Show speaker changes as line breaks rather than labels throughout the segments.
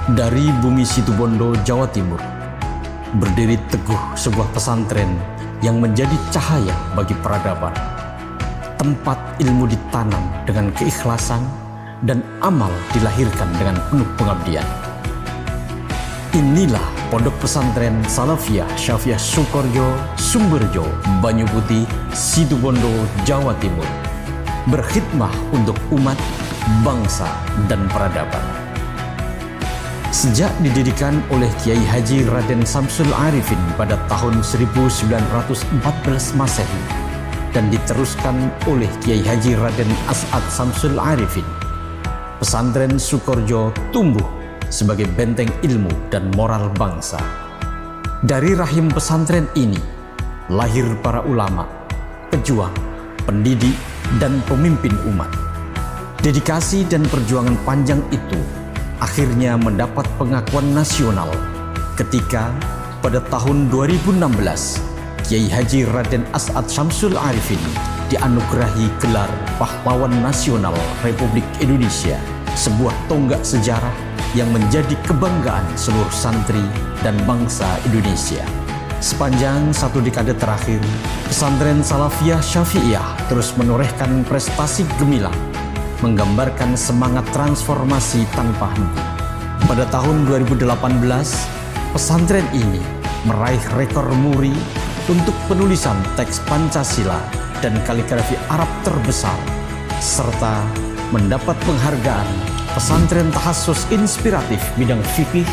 Dari bumi Situbondo, Jawa Timur, berdiri teguh sebuah pesantren yang menjadi cahaya bagi peradaban. Tempat ilmu ditanam dengan keikhlasan dan amal dilahirkan dengan penuh pengabdian. Inilah Pondok Pesantren Salafiyah Syafi'iyah Sukorjo, Sumberjo, Banyuputih, Situbondo, Jawa Timur. Berkhidmah untuk umat, bangsa, dan peradaban. Sejak didirikan oleh Kiai Haji Raden Samsul Arifin pada tahun 1914 Masehi dan diteruskan oleh Kiai Haji Raden As'ad Samsul Arifin, pesantren Sukorjo tumbuh sebagai benteng ilmu dan moral bangsa. Dari rahim pesantren ini lahir para ulama, pejuang, pendidik, dan pemimpin umat. Dedikasi dan perjuangan panjang itu akhirnya mendapat pengakuan nasional ketika pada tahun 2016 Kiai Haji Raden As'ad Samsul Arifin dianugerahi gelar Pahlawan Nasional Republik Indonesia, sebuah tonggak sejarah yang menjadi kebanggaan seluruh santri dan bangsa Indonesia. Sepanjang satu dekade terakhir, pesantren Salafiyah Syafi'iyah terus menorehkan prestasi gemilang, menggambarkan semangat transformasi tanpa henti. Pada tahun 2018, pesantren ini meraih rekor muri untuk penulisan teks Pancasila dan kaligrafi Arab terbesar, serta mendapat penghargaan pesantren tahassus inspiratif bidang fikih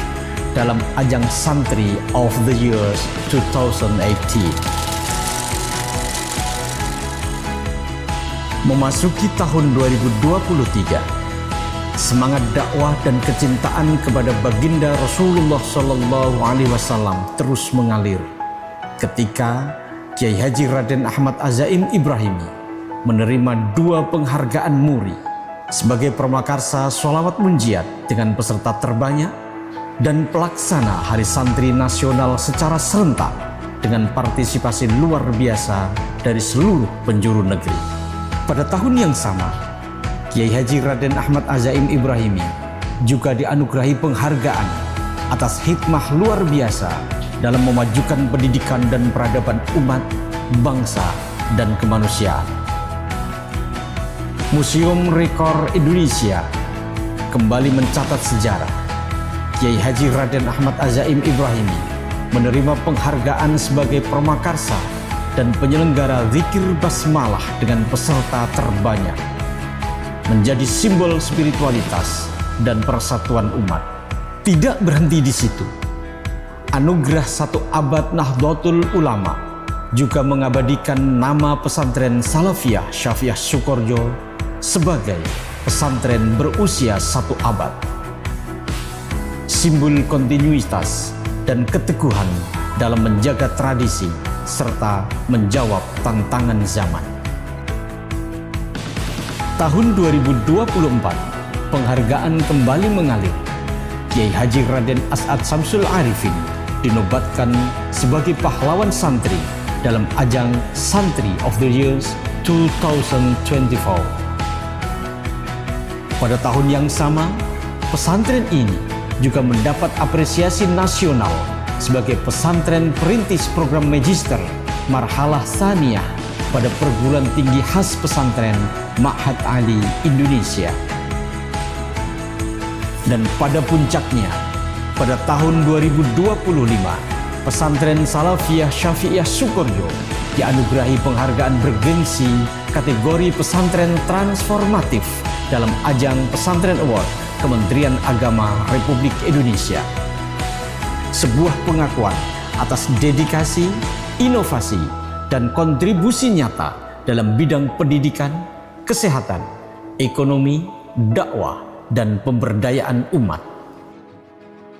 dalam ajang Santri of the Year 2018. Memasuki tahun 2023, semangat dakwah dan kecintaan kepada baginda Rasulullah SAW terus mengalir ketika Kiai Haji Raden Ahmad Azaim Ibrahimi menerima 2 penghargaan muri sebagai pramakarsa sholawat munjiat dengan peserta terbanyak dan pelaksana Hari Santri Nasional secara serentak dengan partisipasi luar biasa dari seluruh penjuru negeri. Pada tahun yang sama, Kiai Haji Raden Ahmad Azaim Ibrahimi juga dianugerahi penghargaan atas hikmah luar biasa dalam memajukan pendidikan dan peradaban umat, bangsa, dan kemanusiaan. Museum Rekor Indonesia kembali mencatat sejarah. Kiai Haji Raden Ahmad Azaim Ibrahimi menerima penghargaan sebagai pramakarsa dan penyelenggara zikir basmalah dengan peserta terbanyak, menjadi simbol spiritualitas dan persatuan umat. Tidak berhenti di situ, anugerah 1 abad Nahdlatul Ulama juga mengabadikan nama pesantren Salafiyah Syafi'iyah Sukorjo sebagai pesantren berusia 1 abad. Simbol kontinuitas dan keteguhan dalam menjaga tradisi serta menjawab tantangan zaman. Tahun 2024, penghargaan kembali mengalir. Kiai Haji Raden As'ad Samsul Arifin dinobatkan sebagai pahlawan santri dalam ajang Santri of the Year 2024. Pada tahun yang sama, pesantren ini juga mendapat apresiasi nasional sebagai pesantren perintis program Magister Marhalah Tsaniyah pada perguruan tinggi khas pesantren Ma'had Ali Indonesia. Dan pada puncaknya, pada tahun 2025, pesantren Salafiyah Syafi'iyah Sukorjo dianugerahi penghargaan bergengsi kategori pesantren transformatif dalam ajang Pesantren Award Kementerian Agama Republik Indonesia. Sebuah pengakuan atas dedikasi, inovasi, dan kontribusi nyata dalam bidang pendidikan, kesehatan, ekonomi, dakwah, dan pemberdayaan umat.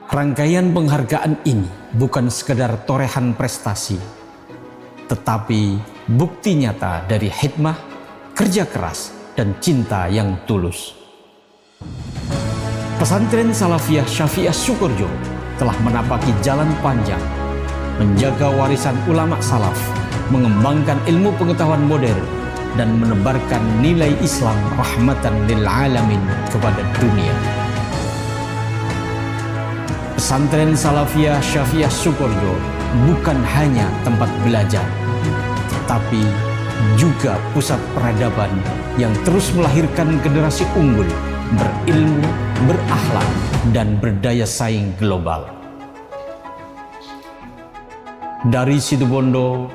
Rangkaian penghargaan ini bukan sekedar torehan prestasi, tetapi bukti nyata dari hikmah, kerja keras, dan cinta yang tulus. Pesantren Salafiyah Syafi'iyah Sukorjo telah menapaki jalan panjang, menjaga warisan ulama salaf, mengembangkan ilmu pengetahuan modern, dan menebarkan nilai Islam rahmatan lil alamin kepada dunia. Pesantren Salafiyah Syafi'iyah Sukorejo bukan hanya tempat belajar, tetapi juga pusat peradaban yang terus melahirkan generasi unggul, berilmu, berakhlak, dan berdaya saing global. Dari Situbondo,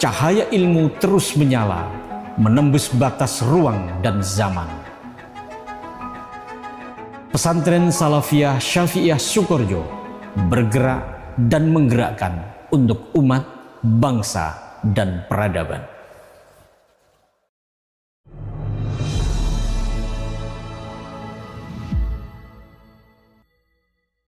cahaya ilmu terus menyala, menembus batas ruang dan zaman. Pesantren Salafiyah Syafi'iyah Sukorejo bergerak dan menggerakkan untuk umat, bangsa, dan peradaban.